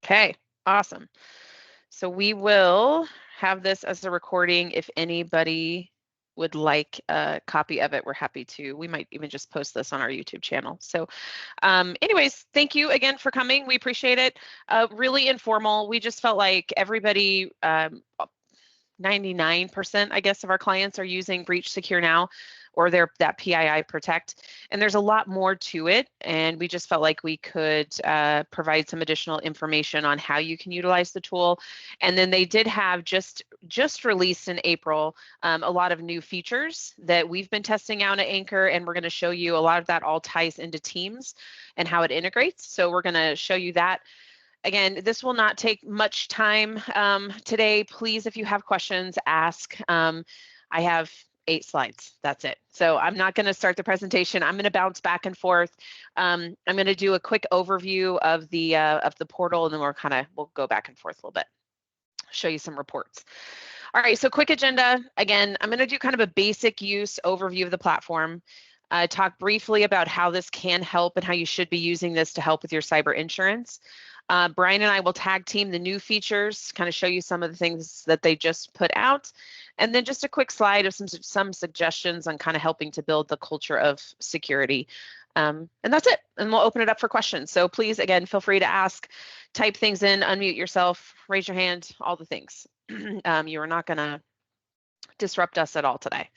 Okay, awesome. So we will have this as a recording. If anybody would like a copy of it, we're happy to. We might even just post this on our YouTube channel. So anyways, thank you again for coming. We appreciate it. Really informal. We just felt like everybody, 99%, I guess, of our clients are using Breach Secure Now or that PII Protect. And there's a lot more to it. And we just felt like we could provide some additional information on how you can utilize the tool. And then they did have just released in April a lot of new features that we've been testing out at Anchor. And we're going to show you a lot of that all ties into Teams and how it integrates. So we're going to show you that. Again, this will not take much time today. Please, if you have questions, ask. I have 8 slides. That's it. So I'm not going to start the presentation. I'm going to bounce back and forth. I'm going to do a quick overview of the portal, and then we'll go back and forth a little bit. Show you some reports. All right. So quick agenda. Again, I'm going to do kind of a basic use overview of the platform. Talk briefly about how this can help and how you should be using this to help with your cyber insurance. Brian and I will tag team the new features, kind of show you some of the things that they just put out, and then just a quick slide of some suggestions on kind of helping to build the culture of security. And that's it. And we'll open it up for questions. So please, again, feel free to ask, type things in, unmute yourself, raise your hand, all the things. You are not going to disrupt us at all today.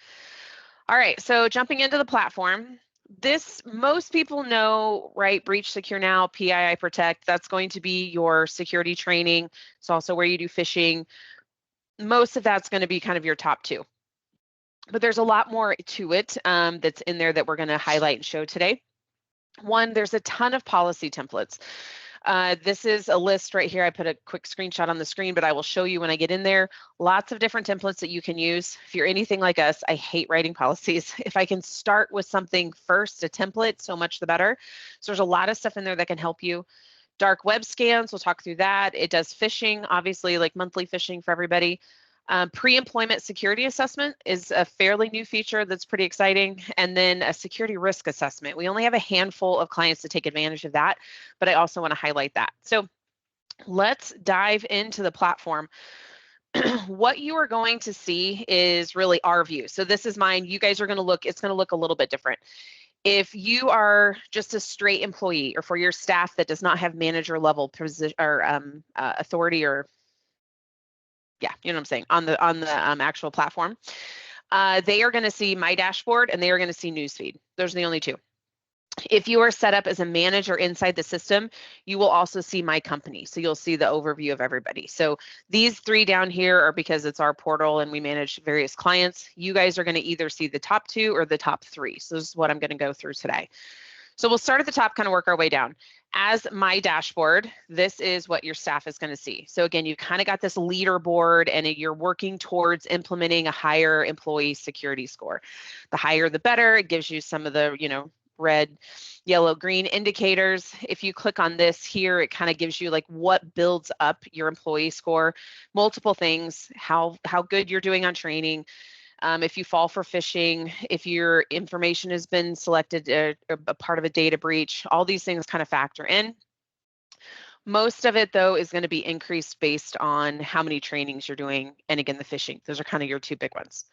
All right, so jumping into the platform. Most people know, right? Breach Secure Now, PII Protect, that's going to be your security training. It's also where you do phishing. Most of that's going to be kind of your top 2. But there's a lot more to it that's in there that we're going to highlight and show today. One, there's a ton of policy templates. This is a list right here. I put a quick screenshot on the screen, but I will show you when I get in there. Lots of different templates that you can use. If you're anything like us, I hate writing policies. If I can start with something first, a template, so much the better. So there's a lot of stuff in there that can help you. Dark web scans, we'll talk through that. It does phishing, obviously, like monthly phishing for everybody. Pre-employment security assessment is a fairly new feature that's pretty exciting. And then a security risk assessment. We only have a handful of clients to take advantage of that, but I also want to highlight that. So let's dive into the platform. What you are going to see is really our view. So this is mine. You guys are going to look, it's going to look a little bit different. If you are just a straight employee, or for your staff that does not have manager level position or authority, or yeah, you know what I'm saying, on the actual platform, they are going to see my dashboard and they are going to see newsfeed. Those are the only 2. If you are set up as a manager inside the system, you will also see my company. So you'll see the overview of everybody. So these 3 down here are because it's our portal and we manage various clients. You guys are going to either see the top 2 or the top 3. So this is what I'm going to go through today. So we'll start at the top, kind of work our way down. As my dashboard, this is what your staff is going to see. So again, you've kind of got this leaderboard and you're working towards implementing a higher employee security score. The higher, the better. It gives you some of the, red, yellow, green indicators. If you click on this here, it kind of gives you like what builds up your employee score, multiple things, how good you're doing on training. If you fall for phishing, if your information has been selected a part of a data breach, all these things kind of factor in. Most of it, though, is going to be increased based on how many trainings you're doing. And again, the phishing, those are kind of your 2 big ones.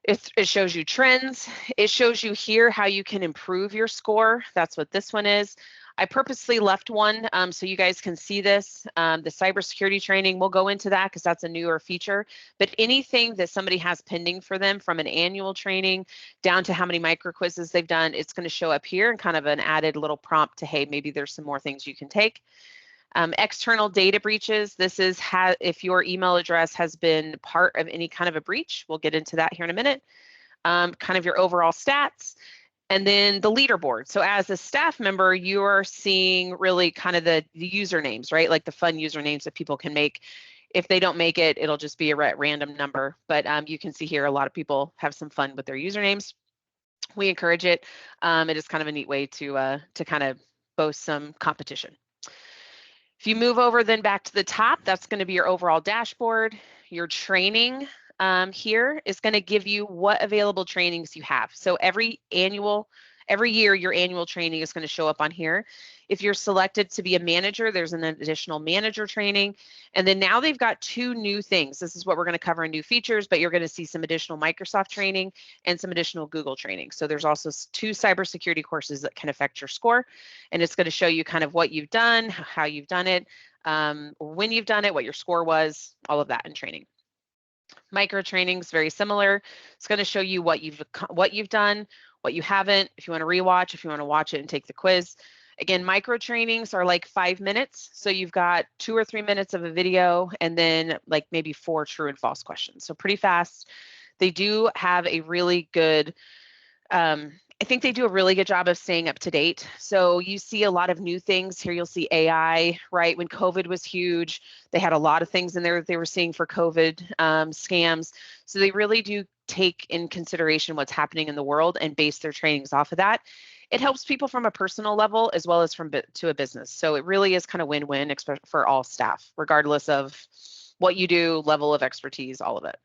It shows you trends. It shows you here how you can improve your score. That's what this one is. I purposely left one so you guys can see this. The cybersecurity training, we'll go into that because that's a newer feature. But anything that somebody has pending for them from an annual training down to how many micro quizzes they've done, it's going to show up here and kind of an added little prompt to, hey, maybe there's some more things you can take. External data breaches, this is if your email address has been part of any kind of a breach. We'll get into that here in a minute. Kind of your overall stats. And then the leaderboard. So as a staff member, you are seeing really kind of the usernames, right? Like the fun usernames that people can make. If they don't make it, it'll just be a random number. But you can see here a lot of people have some fun with their usernames. We encourage it. It is kind of a neat way to kind of boast some competition. If you move over then back to the top, that's going to be your overall dashboard. Your training here is going to give you what available trainings you have. So every Every year, your annual training is going to show up on here. If you're selected to be a manager, there's an additional manager training. And then now they've got 2 new things. This is what we're going to cover in new features, but you're going to see some additional Microsoft training and some additional Google training. So there's also 2 cybersecurity courses that can affect your score. And it's going to show you kind of what you've done, how you've done it, when you've done it, what your score was, all of that in training. Micro training is very similar. It's going to show you what you've done, what you haven't, if you want to rewatch, if you want to watch it and take the quiz. Again, micro trainings are like 5 minutes. So you've got 2 or 3 minutes of a video and then like maybe 4 true and false questions. So pretty fast. They do have a really good, I think they do a really good job of staying up to date. So you see a lot of new things here. You'll see AI, right? When COVID was huge, they had a lot of things in there that they were seeing for COVID scams. So they really do take in consideration what's happening in the world and base their trainings off of that. It helps people from a personal level as well as to a business. So it really is kind of win-win for all staff, regardless of what you do, level of expertise, all of it.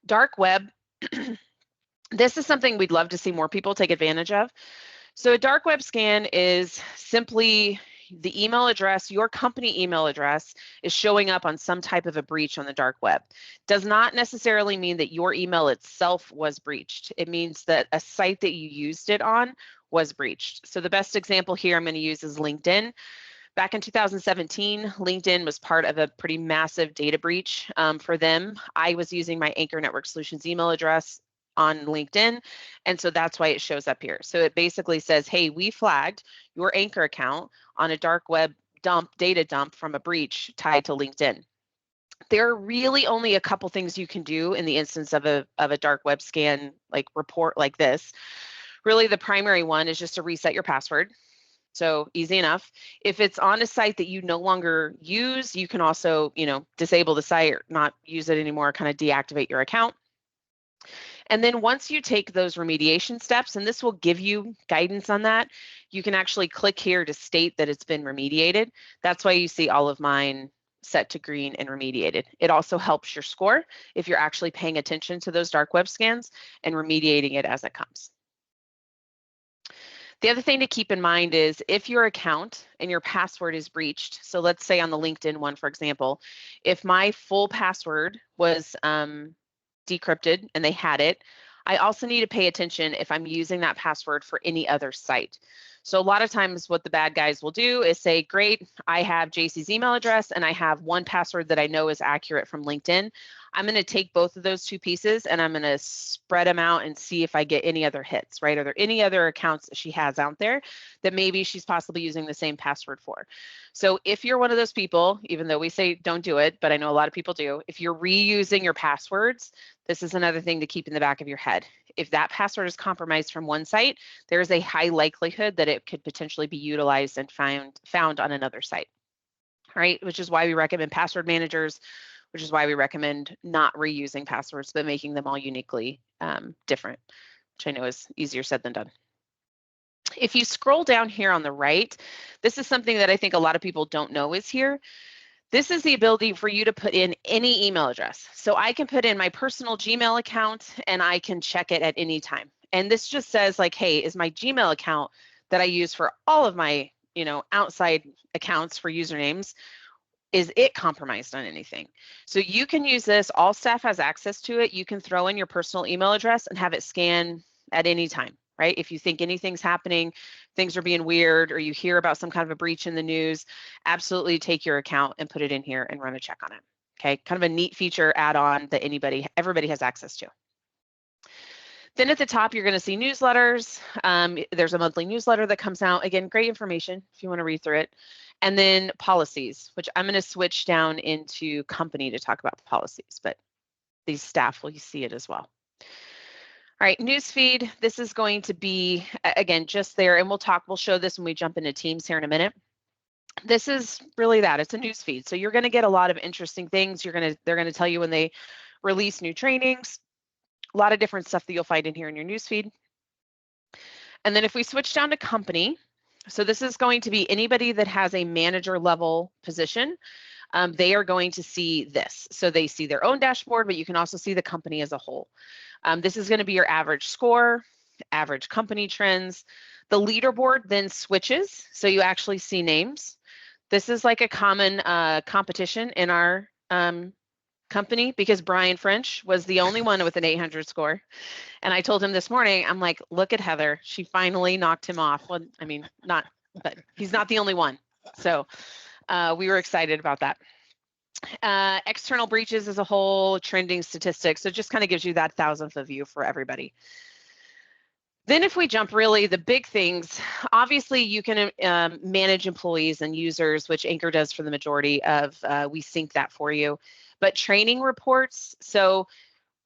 Dark web. This is something we'd love to see more people take advantage of. So a dark web scan is simply the email address, your company email address is showing up on some type of a breach on the dark web. Does not necessarily mean that your email itself was breached. It means that a site that you used it on was breached. So the best example here I'm going to use is LinkedIn. Back in 2017, LinkedIn was part of a pretty massive data breach for them. I was using my Anchor Network Solutions email address on LinkedIn. And so that's why it shows up here. So it basically says, hey, we flagged your Anchor account on a dark web data dump from a breach tied to LinkedIn. There are really only a couple things you can do in the instance of a dark web scan like report like this. Really, the primary one is just to reset your password. So easy enough. If it's on a site that you no longer use, you can also, disable the site or not use it anymore, kind of deactivate your account. And then once you take those remediation steps, and this will give you guidance on that, you can actually click here to state that it's been remediated. That's why you see all of mine set to green and remediated. It also helps your score if you're actually paying attention to those dark web scans and remediating it as it comes. The other thing to keep in mind is if your account and your password is breached, so let's say on the LinkedIn one, for example, if my full password was decrypted and they had it, I also need to pay attention if I'm using that password for any other site. So a lot of times what the bad guys will do is say, great, I have Jacee's email address and I have one password that I know is accurate from LinkedIn. I'm going to take both of those 2 pieces and I'm going to spread them out and see if I get any other hits, right? Are there any other accounts that she has out there that maybe she's possibly using the same password for? So if you're one of those people, even though we say don't do it, but I know a lot of people do, if you're reusing your passwords, this is another thing to keep in the back of your head. If that password is compromised from one site, there is a high likelihood that it could potentially be utilized and found on another site, right? Which is why we recommend password managers, which is why we recommend not reusing passwords, but making them all uniquely different, which I know is easier said than done. If you scroll down here on the right, this is something that I think a lot of people don't know is here. This is the ability for you to put in any email address. So I can put in my personal Gmail account and I can check it at any time. And this just says like, hey, is my Gmail account that I use for all of my, outside accounts for usernames, is it compromised on anything? So you can use this, all staff has access to it. You can throw in your personal email address and have it scan at any time, right? If you think anything's happening, things are being weird, or you hear about some kind of a breach in the news, absolutely take your account and put it in here and run a check on it. Okay, kind of a neat feature add-on that everybody has access to. Then at the top, you're going to see newsletters. There's a monthly newsletter that comes out. Again, great information if you want to read through it. And then policies, which I'm going to switch down into company to talk about policies, but these staff will see it as well. All right, newsfeed. This is going to be, again, just there, and we'll show this when we jump into Teams here in a minute. This is really that. It's a newsfeed. So you're going to get a lot of interesting things. They're going to tell you when they release new trainings, a lot of different stuff that you'll find in here in your newsfeed. And then if we switch down to company, so this is going to be anybody that has a manager level position. They are going to see this. So they see their own dashboard, but you can also see the company as a whole. This is going to be your average score. average company trends. The leaderboard then switches, so you actually see names. This is like a common competition in our company because Brian French was the only one with an 800 score. And I told him this morning, I'm like, look at Heather. She finally knocked him off. Well, I mean, not, but he's not the only one. So we were excited about that. External breaches as a whole, trending statistics. So it just kind of gives you that 1,000th of view for everybody. Then if we jump really the big things, obviously you can manage employees and users, which Anchor does for the majority of, we sync that for you. But training reports, so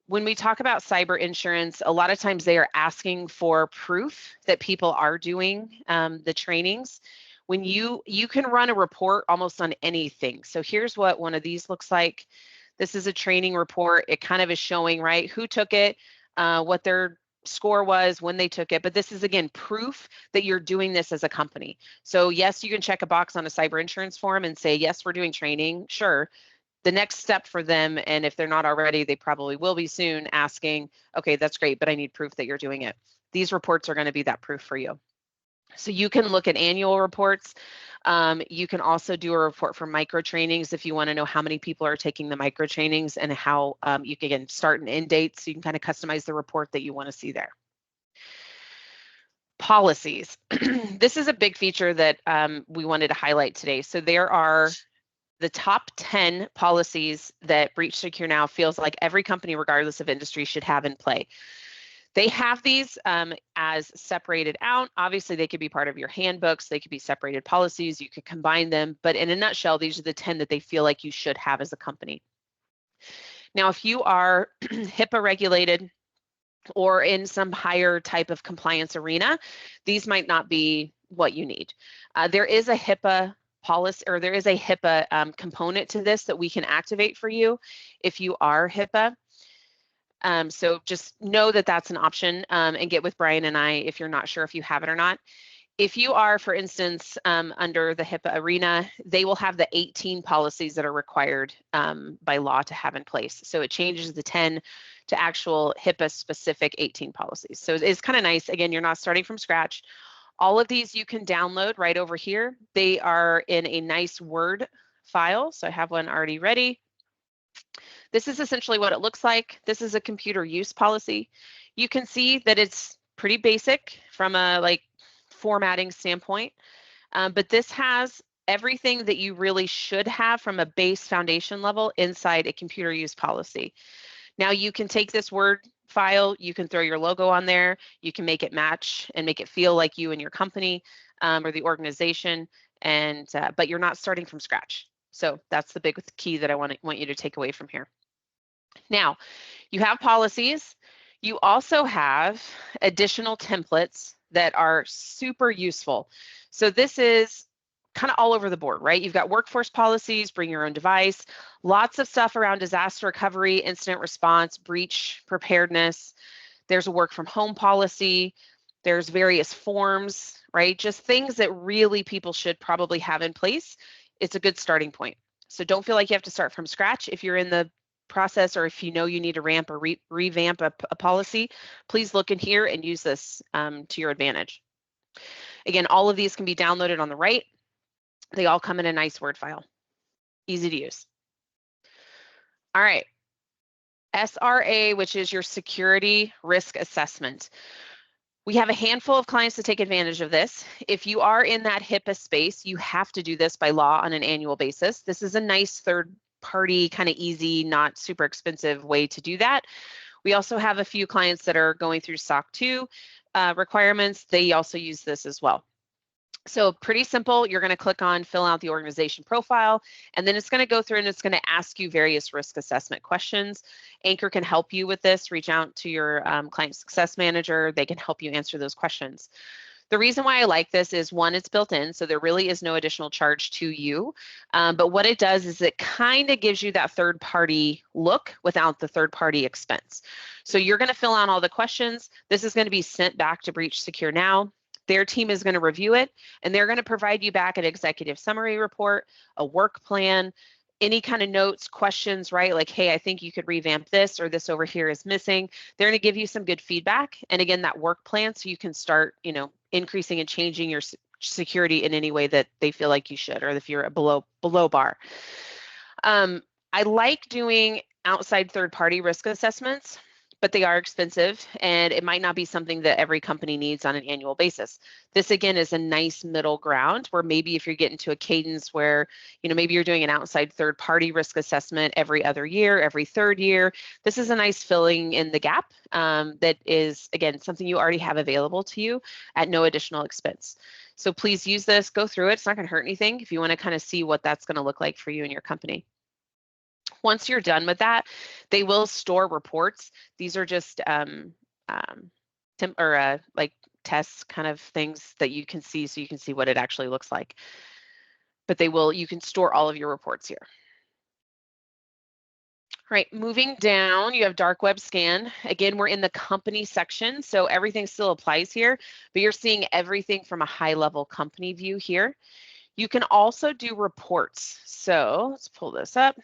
when we talk about cyber insurance, a lot of times they are asking for proof that people are doing the trainings. When you can run a report almost on anything. So here's what one of these looks like. This is a training report. It kind of is showing, right, who took it, what their score was when they took it. But this is, again, proof that you're doing this as a company. So yes, you can check a box on a cyber insurance form and say, yes, we're doing training. Sure. The next step for them, and if they're not already, they probably will be soon, asking, okay, that's great, but I need proof that you're doing it. These reports are going to be that proof for you. So you can look at annual reports. You can also do a report for micro trainings if you want to know how many people are taking the micro trainings and how you can, again, start and end dates. So you can kind of customize the report that you want to see there. Policies. This is a big feature that we wanted to highlight today. So there are the top 10 policies that Breach Secure Now feels like every company, regardless of industry, should have in play. They have these as separated out. Obviously, they could be part of your handbooks. They could be separated policies. You could combine them. But in a nutshell, these are the 10 that they feel like you should have as a company. Now, if you are HIPAA regulated or in some higher type of compliance arena, these might not be what you need. There is a HIPAA policy, or there is a HIPAA component to this that we can activate for you if you are HIPAA. So just know that that's an option and get with Brian and I if you're not sure if you have it or not. If you are, for instance, under the HIPAA arena, they will have the 18 policies that are required by law to have in place. So it changes the 10 to actual HIPAA specific 18 policies. So it's kind of nice. Again, you're not starting from scratch. All of these you can download right over here. They are in a nice Word file. So I have one already ready. This is essentially what it looks like. This is a computer use policy. You can see that it's pretty basic from a formatting standpoint, but this has everything that you really should have from a base foundation level inside a computer use policy. Now you can take this Word file, you can throw your logo on there, you can make it match and make it feel like you and your company or the organization, and but you're not starting from scratch. So that's the big key that I want you to take away from here. Now, you have policies. You also have additional templates that are super useful. So this is kind of all over the board, right? You've got workforce policies, bring your own device, lots of stuff around disaster recovery, incident response, breach preparedness. There's a work from home policy. There's various forms, right? Just things that really people should probably have in place. It's a good starting point. So don't feel like you have to start from scratch. If you're in the process or if you know you need to ramp or revamp a policy, please look in here and use this to your advantage. Again, all of these can be downloaded on the right. They all come in a nice Word file. Easy to use. All right. SRA, which is your security risk assessment. We have a handful of clients to take advantage of this. If you are in that HIPAA space, you have to do this by law on an annual basis. This is a nice third-party, kind of easy, not super expensive way to do that. We also have a few clients that are going through SOC 2 requirements. They also use this as well. So pretty simple. You're going to click on fill out the organization profile, and then it's going to go through and it's going to ask you various risk assessment questions. Anchor can help you with this. Reach out to your client success manager. They can help you answer those questions. The reason why I like this is, one, it's built in, so there really is no additional charge to you. But what it does is it kind of gives you that third-party look without the third-party expense. So you're going to fill out all the questions. This is going to be sent back to Breach Secure Now. Their team is going to review it, and they're going to provide you back an executive summary report, a work plan, any kind of notes, questions, right? Like, hey, I think you could revamp this, or this over here is missing. They're going to give you some good feedback. And again, that work plan, so you can start, increasing and changing your security in any way that they feel like you should, or if you're a below bar. I like doing outside third-party risk assessments, but they are expensive, and it might not be something that every company needs on an annual basis. This, again, is a nice middle ground where maybe if you're getting to a cadence where, maybe you're doing an outside third-party risk assessment every other year, every third year, this is a nice filling in the gap that is, again, something you already have available to you at no additional expense. So please use this, go through it. It's not going to hurt anything if you want to kind of see what that's going to look like for you and your company. Once you're done with that, they will store reports. These are just like tests kind of things that you can see, so you can see what it actually looks like. But you can store all of your reports here. All right, moving down, you have dark web scan. Again, we're in the company section, so everything still applies here, but you're seeing everything from a high level company view here. You can also do reports. So let's pull this up.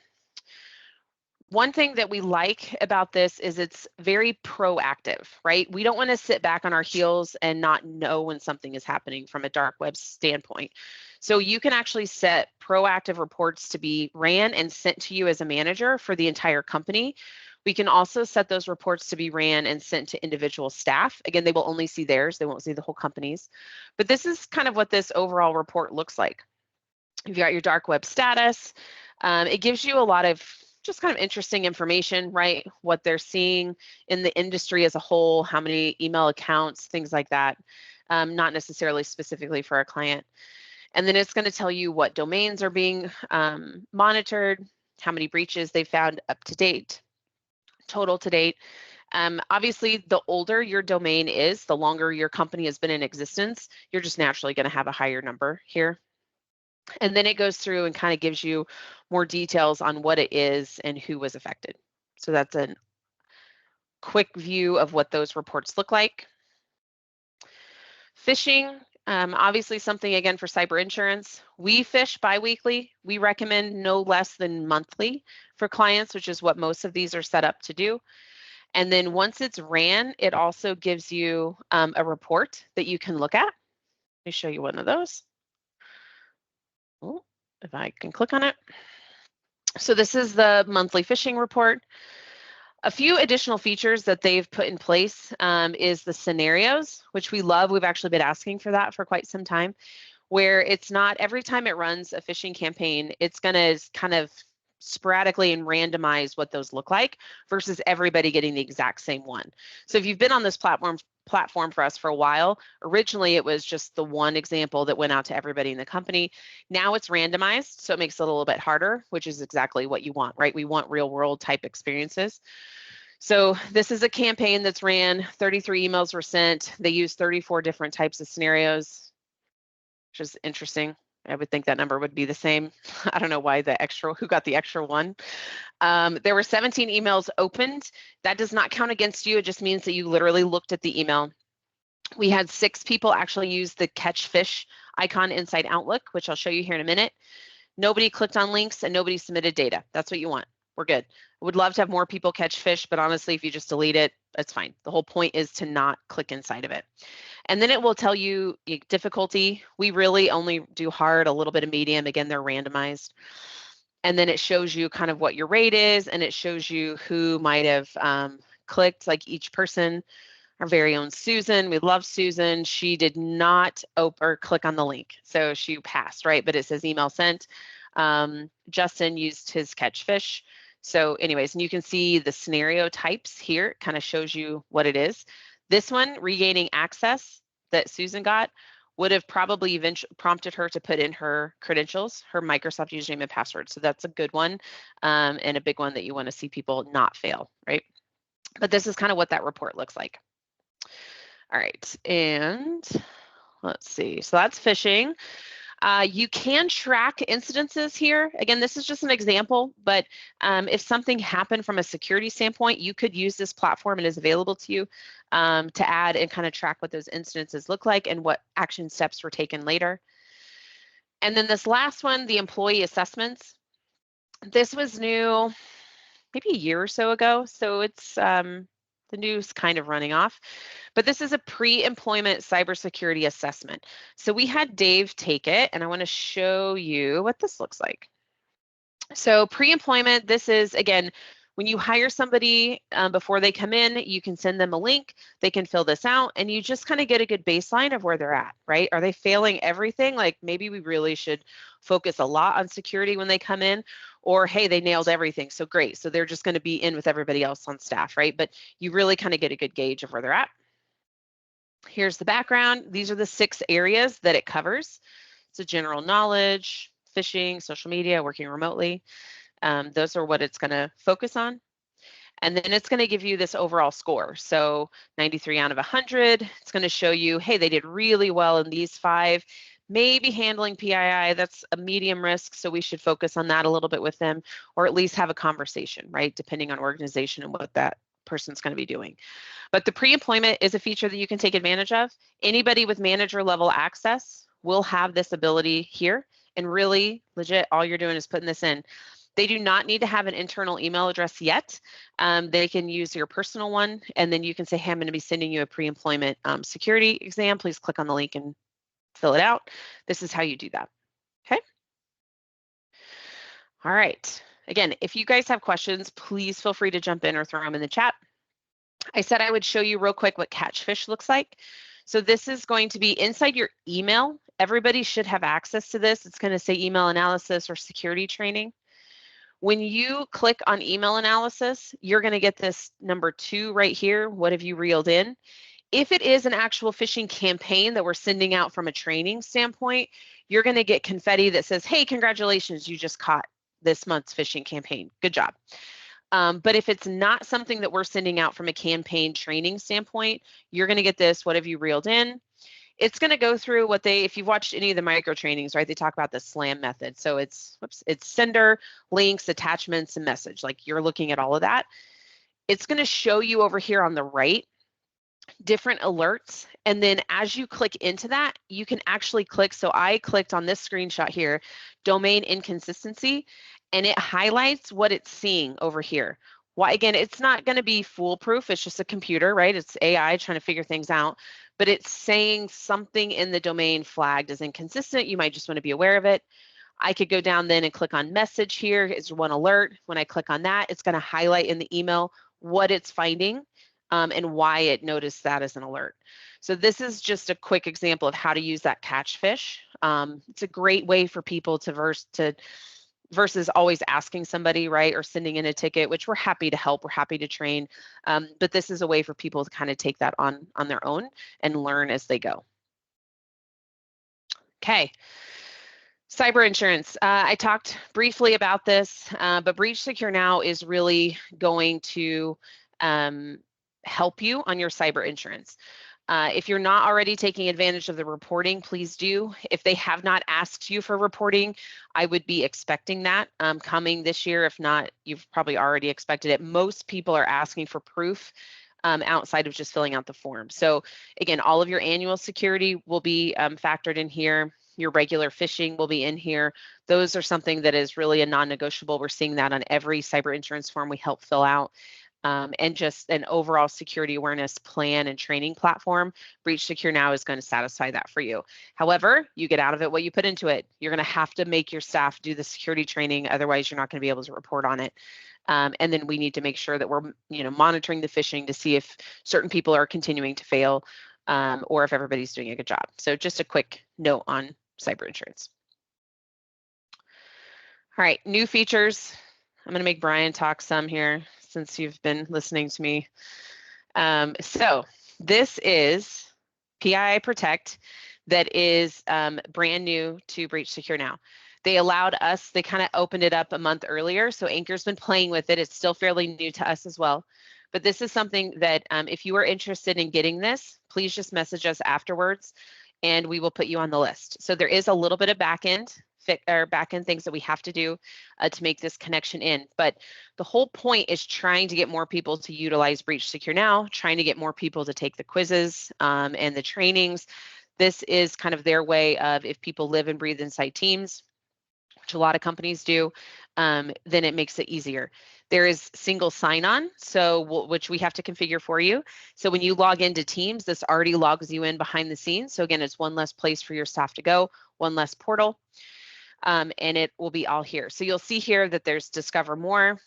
One thing that we like about this is it's very proactive, right? We don't want to sit back on our heels and not know when something is happening from a dark web standpoint. So you can actually set proactive reports to be ran and sent to you as a manager for the entire company. We can also set those reports to be ran and sent to individual staff. Again, they will only see theirs. They won't see the whole company's. But this is kind of what this overall report looks like. You've got your dark web status. It gives you a lot of just kind of interesting information, right? What they're seeing in the industry as a whole, how many email accounts, things like that, not necessarily specifically for a client. And then it's going to tell you what domains are being monitored, how many breaches they found up to date, total to date. Obviously, the older your domain is, the longer your company has been in existence, you're just naturally going to have a higher number here. And then it goes through and kind of gives you more details on what it is and who was affected. So that's a quick view of what those reports look like. Phishing, obviously something, again, for cyber insurance. We fish biweekly. We recommend no less than monthly for clients, which is what most of these are set up to do. And then once it's ran, it also gives you a report that you can look at. Let me show you one of those. Oh, if I can click on it. So this is the monthly phishing report. A few additional features that they've put in place is the scenarios, which we love. We've actually been asking for that for quite some time, where it's not every time it runs a phishing campaign, it's going to kind of sporadically and randomize what those look like versus everybody getting the exact same one. So if you've been on this platform for us for a while, originally it was just the one example that went out to everybody in the company. Now it's randomized, so it makes it a little bit harder, which is exactly what you want, right? We want real world type experiences. So this is a campaign that's ran, 33 emails were sent. They used 34 different types of scenarios, which is interesting. I would think that number would be the same. I don't know why who got the extra one. There were 17 emails opened. That does not count against you. It just means that you literally looked at the email. We had 6 people actually use the catch fish icon inside Outlook, which I'll show you here in a minute. Nobody clicked on links and nobody submitted data. That's what you want. We're good. I would love to have more people catch fish, but honestly, if you just delete it, that's fine. The whole point is to not click inside of it. And then it will tell you difficulty. We really only do hard, a little bit of medium. Again, they're randomized. And then it shows you kind of what your rate is, and it shows you who might have clicked, like each person. Our very own Susan, we love Susan. She did not click on the link, so she passed, right? But it says email sent. Justin used his catch fish. So anyways, and you can see the scenario types here. It kind of shows you what it is. This one, regaining access, that Susan got, would have probably eventually prompted her to put in her credentials, her Microsoft username and password. So that's a good one, and a big one that you want to see people not fail, right? But this is kind of what that report looks like. All right, and let's see. So that's phishing. You can track incidences here. Again, this is just an example, but if something happened from a security standpoint, you could use this platform and is available to you to add and kind of track what those incidences look like and what action steps were taken later. And then this last one, the employee assessments. This was new maybe a year or so ago, so it's the news kind of running off. But this is a pre-employment cybersecurity assessment. So we had Dave take it, and I want to show you what this looks like. So pre-employment, this is, again, when you hire somebody before they come in, you can send them a link, they can fill this out, and you just kind of get a good baseline of where they're at, right? Are they failing everything? Like maybe we really should focus a lot on security when they come in, or hey, they nailed everything, so great. So they're just going to be in with everybody else on staff, right? But you really kind of get a good gauge of where they're at. Here's the background. These are the 6 areas that it covers. So general knowledge, phishing, social media, working remotely. Those are what it's going to focus on. And then it's going to give you this overall score. So 93 out of 100. It's going to show you, hey, they did really well in these 5. Maybe handling PII, that's a medium risk, so we should focus on that a little bit with them, or at least have a conversation, right? Depending on organization and what that person's going to be doing. But the pre-employment is a feature that you can take advantage of. Anybody with manager level access will have this ability here. And really, legit, all you're doing is putting this in. They do not need to have an internal email address yet. They can use your personal one, and then you can say, hey, I'm going to be sending you a pre-employment security exam. Please click on the link and fill it out. This is how you do that. Okay. All right. Again, if you guys have questions, please feel free to jump in or throw them in the chat. I said I would show you real quick what Catchfish looks like. So this is going to be inside your email. Everybody should have access to this. It's going to say email analysis or security training. When you click on email analysis, you're going to get this number 2 right here. What have you reeled in? If it is an actual phishing campaign that we're sending out from a training standpoint, you're going to get confetti that says, hey, congratulations, you just caught this month's phishing campaign. Good job. But if it's not something that we're sending out from a campaign training standpoint, you're going to get this, what have you reeled in? It's going to go through what if you've watched any of the micro trainings, right, they talk about the SLAM method. So it's sender, links, attachments, and message. Like you're looking at all of that. It's going to show you over here on the right different alerts. And then as you click into that, you can actually click. So I clicked on this screenshot here, domain inconsistency, and it highlights what it's seeing over here. Why, again, it's not going to be foolproof. It's just a computer, right? It's AI trying to figure things out, but it's saying something in the domain flagged as inconsistent. You might just want to be aware of it. I could go down then and click on message. Here is one alert. When I click on that, it's going to highlight in the email what it's finding and why it noticed that as an alert. So this is just a quick example of how to use that Catchfish. It's a great way for people to versus always asking somebody, right, or sending in a ticket, which we're happy to help, we're happy to train. But this is a way for people to kind of take that on their own and learn as they go. Okay. Cyber insurance. I talked briefly about this, but Breach Secure Now is really going to help you on your cyber insurance. If you're not already taking advantage of the reporting, please do. If they have not asked you for reporting, I would be expecting that coming this year. If not, you've probably already expected it. Most people are asking for proof outside of just filling out the form. So again, all of your annual security will be factored in here. Your regular phishing will be in here. Those are something that is really a non-negotiable. We're seeing that on every cyber insurance form we help fill out. And just an overall security awareness plan and training platform, Breach Secure Now is going to satisfy that for you. However, you get out of it what you put into it. You're going to have to make your staff do the security training, otherwise you're not going to be able to report on it. And then we need to make sure that we're monitoring the phishing to see if certain people are continuing to fail or if everybody's doing a good job. So just a quick note on cyber insurance. All right, new features. I'm going to make Brian talk some here since you've been listening to me. So this is PII Protect that is brand new to Breach Secure Now. They allowed us, they kind of opened it up a month earlier, so Anchor's been playing with it. It's still fairly new to us as well. But this is something that if you are interested in getting this, please just message us afterwards and we will put you on the list. So there is a little bit of back-end things that we have to do to make this connection in. But the whole point is trying to get more people to utilize Breach Secure Now, trying to get more people to take the quizzes and the trainings. This is kind of their way of, if people live and breathe inside Teams, which a lot of companies do, then it makes it easier. There is single sign-on, so which we have to configure for you. So when you log into Teams, this already logs you in behind the scenes. So again, it's one less place for your staff to go, one less portal, and it will be all here. So you'll see here that there's Discover More.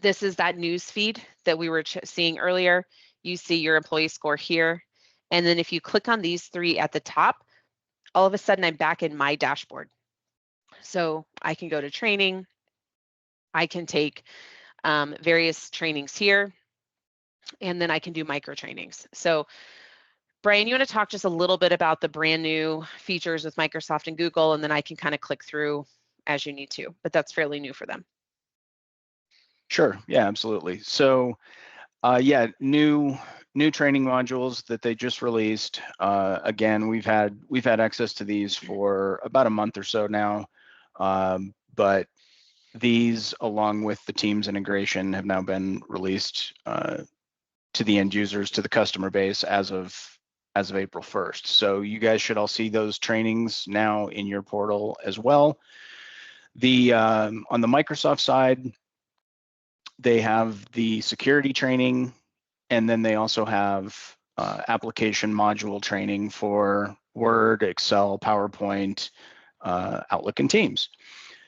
This is that news feed that we were seeing earlier. You see your employee score here. And then if you click on these three at the top, all of a sudden I'm back in my dashboard. So I can go to training. I can take various trainings here, and then I can do micro trainings. So Brian, you want to talk just a little bit about the brand new features with Microsoft and Google, and then I can kind of click through as you need to, but that's fairly new for them. Sure. Yeah, absolutely. So, yeah, new training modules that they just released. Again, we've had access to these for about a month or so now, but these, along with the Teams integration, have now been released to the end users, to the customer base as of April 1st. So you guys should all see those trainings now in your portal as well. The on the Microsoft side, they have the security training, and then they also have application module training for Word, Excel, PowerPoint, Outlook, and Teams.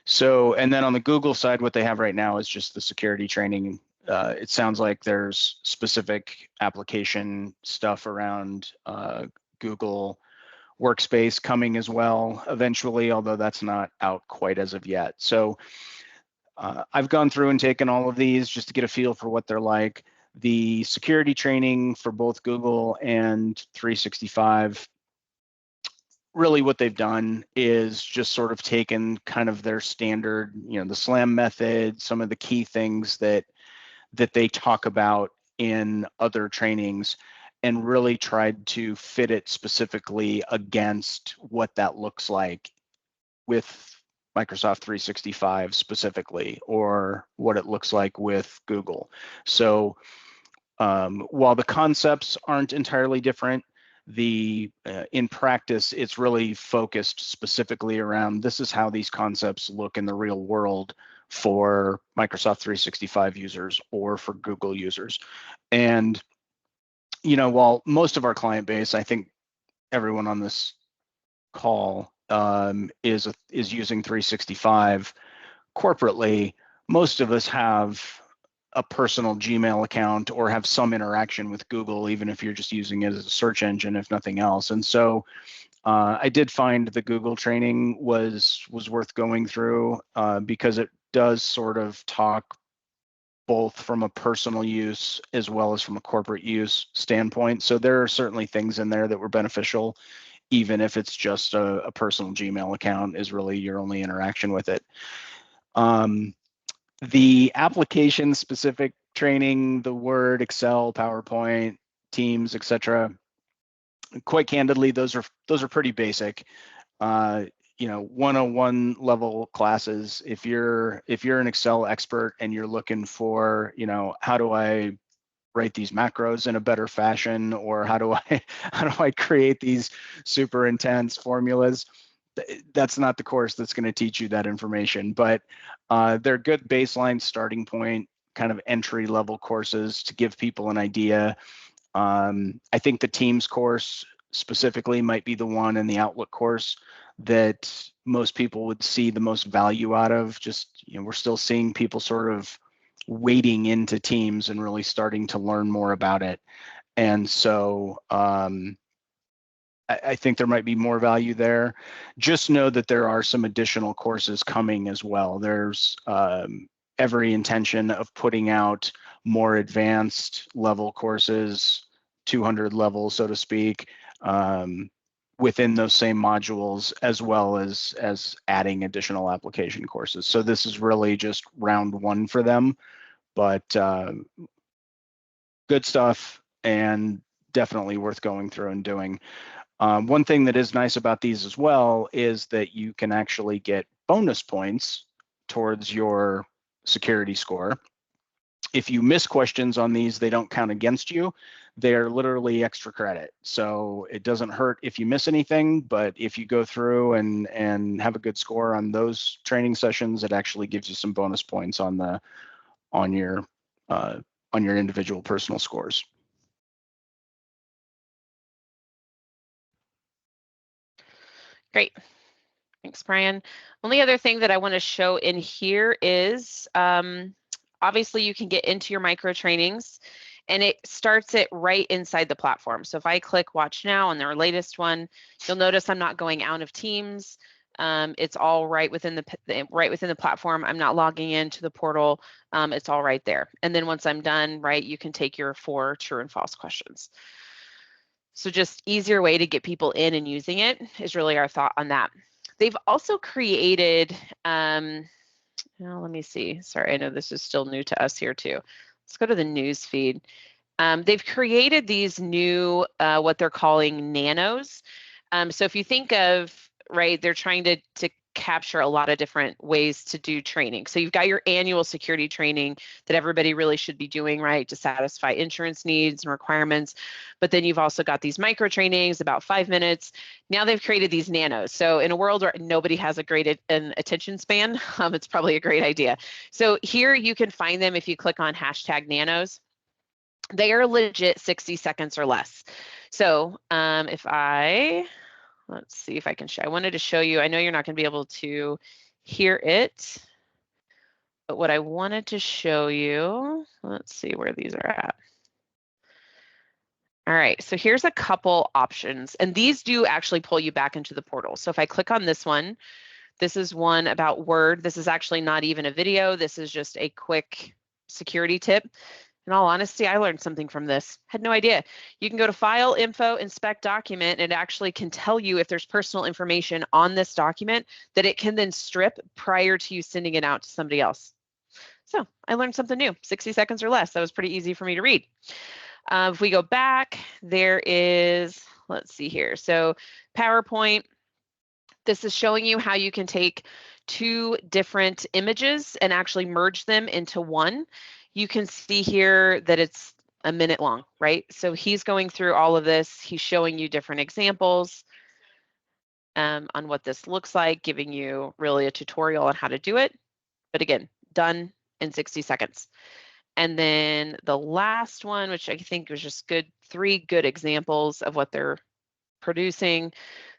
So, and then on the Google side, what they have right now is just the security training. It sounds like there's specific application stuff around Google Workspace coming as well eventually, although that's not out quite as of yet. So I've gone through and taken all of these just to get a feel for what they're like. The security training for both Google and 365, really what they've done is just sort of taken kind of their standard, the SLAM method, some of the key things that they talk about in other trainings, and really tried to fit it specifically against what that looks like with Microsoft 365 specifically, or what it looks like with Google. So while the concepts aren't entirely different, in practice, it's really focused specifically around this is how these concepts look in the real world for Microsoft 365 users or for Google users. And, while most of our client base, I think everyone on this call is using 365 corporately, most of us have a personal Gmail account or have some interaction with Google, even if you're just using it as a search engine, if nothing else. And so I did find the Google training was worth going through because it does sort of talk both from a personal use as well as from a corporate use standpoint. So there are certainly things in there that were beneficial, even if it's just a personal Gmail account is really your only interaction with it. The application specific training, the Word, Excel, PowerPoint, Teams, etc. Quite candidly, those are pretty basic. 101 level classes. If you're an Excel expert and you're looking for, how do I write these macros in a better fashion, or how do I create these super intense formulas, that's not the course that's going to teach you that information. But they're good baseline starting point, kind of entry level courses to give people an idea. I think the Teams course specifically might be the one, in the Outlook course, that most people would see the most value out of. Just, we're still seeing people sort of wading into Teams and really starting to learn more about it. And so I think there might be more value there. Just know that there are some additional courses coming as well. There's every intention of putting out more advanced level courses, 200 levels, so to speak, within those same modules, as well as adding additional application courses. So this is really just round one for them, but good stuff and definitely worth going through and doing. One thing that is nice about these as well is that you can actually get bonus points towards your security score. if you miss questions on these, they don't count against you. They're literally extra credit. So it doesn't hurt if you miss anything, but if you go through and have a good score on those training sessions, it actually gives you some bonus points on your individual personal scores. Great. Thanks, Brian. Only other thing that I want to show in here is obviously you can get into your micro trainings and it starts it right inside the platform. So if I click watch now on their latest one, you'll notice I'm not going out of Teams. It's all right within the platform. I'm not logging into the portal. It's all right there. And then once I'm done, right, you can take your 4 true and false questions. So just easier way to get people in and using it is really our thought on that. They've also created, let me see. Sorry, I know this is still new to us here too. Let's go to the news feed. They've created these new, what they're calling nanos. So if you think of, right, they're trying to capture a lot of different ways to do training. So you've got your annual security training that everybody really should be doing, right, to satisfy insurance needs and requirements. But then you've also got these micro trainings, about 5 minutes. Now they've created these nanos. So in a world where nobody has a great attention span, it's probably a great idea. So here you can find them if you click on #nanos. They are legit 60 seconds or less. So let's see if I can show. I wanted to show you, I know you're not going to be able to hear it, but what I wanted to show you, let's see where these are at. All right, so here's a couple options, and these do actually pull you back into the portal. So if I click on this one, this is one about Word. This is actually not even a video. This is just a quick security tip. In all honesty, I learned something from this. Had no idea. You can go to File, Info, Inspect Document, and it actually can tell you if there's personal information on this document that it can then strip prior to you sending it out to somebody else. So I learned something new, 60 seconds or less. That was pretty easy for me to read. If we go back, there is, let's see here. So PowerPoint, this is showing you how you can take 2 different images and actually merge them into one. You can see here that it's a minute long, right? So he's going through all of this. He's showing you different examples on what this looks like, giving you really a tutorial on how to do it. But again, done in 60 seconds. And then the last one, which I think was just good, 3 good examples of what they're producing.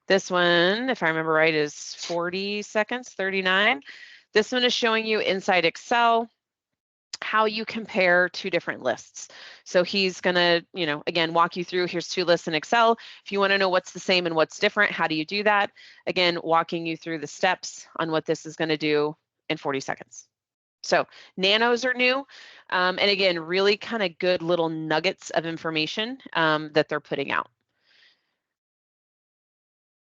This one, if I remember right, is 40 seconds, 39. This one is showing you inside Excel how you compare 2 different lists. So he's gonna, again, walk you through, here's 2 lists in Excel. If you wanna know what's the same and what's different, how do you do that? Again, walking you through the steps on what this is gonna do in 40 seconds. So nanos are new. And again, really kind of good little nuggets of information that they're putting out.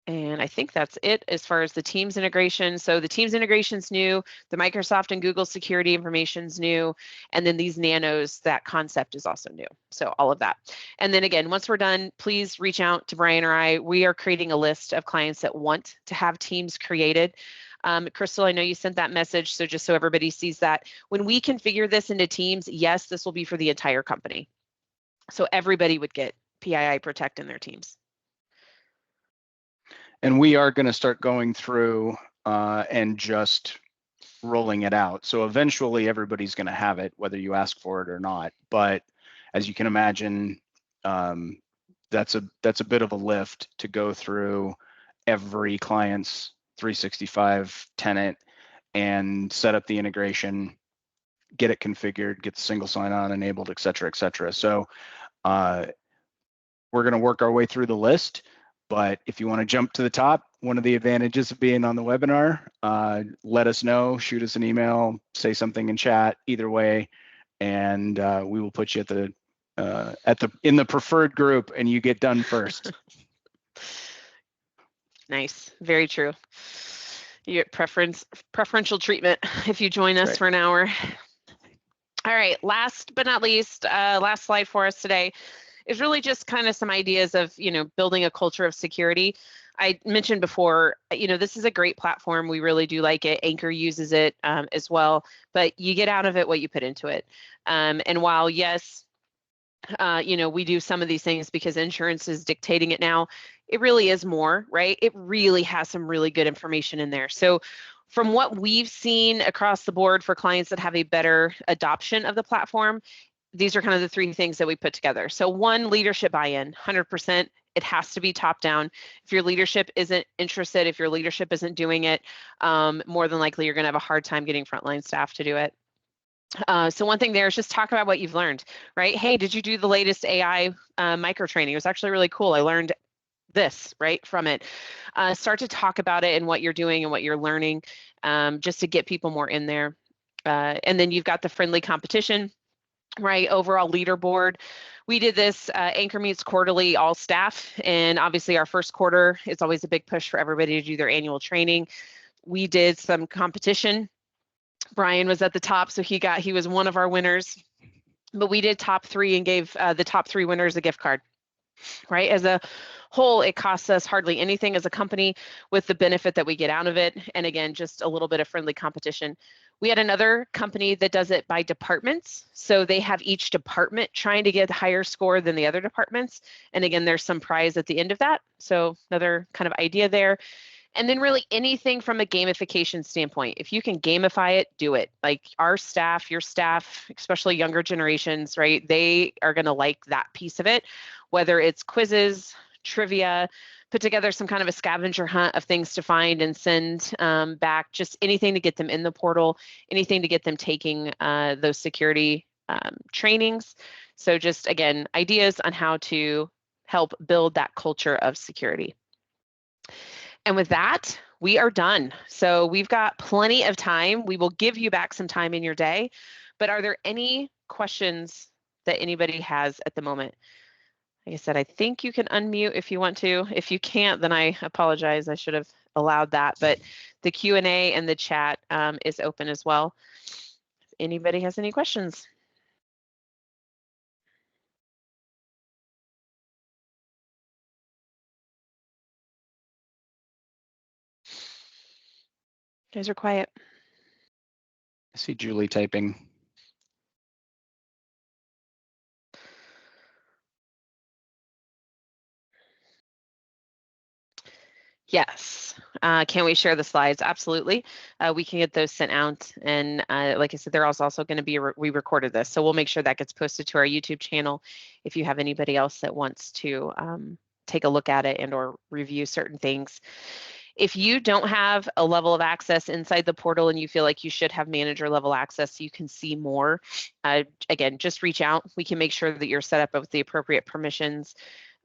And I think that's it as far as the Teams integration. So the Teams integration's new, the Microsoft and Google security information's new, and then these nanos, that concept is also new. So all of that. And then again, once we're done, please reach out to Brian or I. We are creating a list of clients that want to have Teams created. Crystal, I know you sent that message, so just so everybody sees that. When we configure this into Teams, yes, this will be for the entire company. So everybody would get PII Protect in their Teams. And we are going to start going through and just rolling it out. So eventually everybody's going to have it, whether you ask for it or not. But as you can imagine, that's a bit of a lift to go through every client's 365 tenant and set up the integration, get it configured, get the single sign-on enabled, et cetera, et cetera. So we're going to work our way through the list. But if you want to jump to the top, one of the advantages of being on the webinar, let us know, shoot us an email, say something in chat, either way, and we will put you in the preferred group, and you get done first. Nice, very true. You get preferential treatment if you join us for an hour. All right, last but not least, last slide for us today is really just kind of some ideas of, building a culture of security. I mentioned before, this is a great platform. We really do like it. Anchor uses it as well, but you get out of it what you put into it. And while, yes, we do some of these things because insurance is dictating it now, it really is more, right? It really has some really good information in there. So from what we've seen across the board for clients that have a better adoption of the platform, these are kind of the three things that we put together. So one, leadership buy-in, 100%. It has to be top down. If your leadership isn't interested, if your leadership isn't doing it, more than likely you're going to have a hard time getting frontline staff to do it. So one thing there is just talk about what you've learned, right? Hey, did you do the latest AI micro training? It was actually really cool. I learned this, right, from it. Start to talk about it and what you're doing and what you're learning, just to get people more in there. And then you've got the friendly competition, right? Overall leaderboard. We did this Anchor meets quarterly, all staff, and obviously our first quarter is always a big push for everybody to do their annual training. We did some competition. Brian was at the top, so he was one of our winners. But we did top 3 and gave the top 3 winners a gift card, right? As a whole, it costs us hardly anything as a company with the benefit that we get out of it. And again, just a little bit of friendly competition. We had another company that does it by departments. So they have each department trying to get a higher score than the other departments. And again, there's some prize at the end of that. So another kind of idea there. And then really anything from a gamification standpoint. If you can gamify it, do it. Like our staff, your staff, especially younger generations, right? They are going to like that piece of it, whether it's quizzes, trivia, put together some kind of a scavenger hunt of things to find and send back, just anything to get them in the portal, anything to get them taking those security trainings. So just, again, ideas on how to help build that culture of security. And with that, we are done. So we've got plenty of time. We will give you back some time in your day. But are there any questions that anybody has at the moment? Like I said, I think you can unmute if you want to. If you can't, then I apologize. I should have allowed that. But the Q&A and the chat is open as well. If anybody has any questions. You guys are quiet. I see Julie typing. Yes. Can we share the slides? Absolutely. We can get those sent out. And like I said, they're also going to be, we recorded this. So we'll make sure that gets posted to our YouTube channel if you have anybody else that wants to take a look at it and or review certain things. If you don't have a level of access inside the portal and you feel like you should have manager level access so you can see more, again, just reach out. We can make sure that you're set up with the appropriate permissions.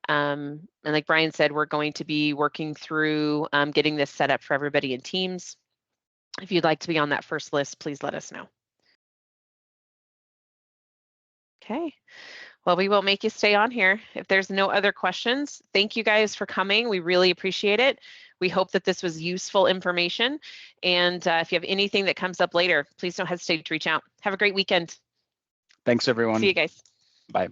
And like Brian said, we're going to be working through getting this set up for everybody in Teams. If you'd like to be on that first list, please let us know. Okay. Well, we will make you stay on here. If there's no other questions, thank you guys for coming. We really appreciate it. We hope that this was useful information. And if you have anything that comes up later, please don't hesitate to reach out. Have a great weekend. Thanks, everyone. See you guys. Bye.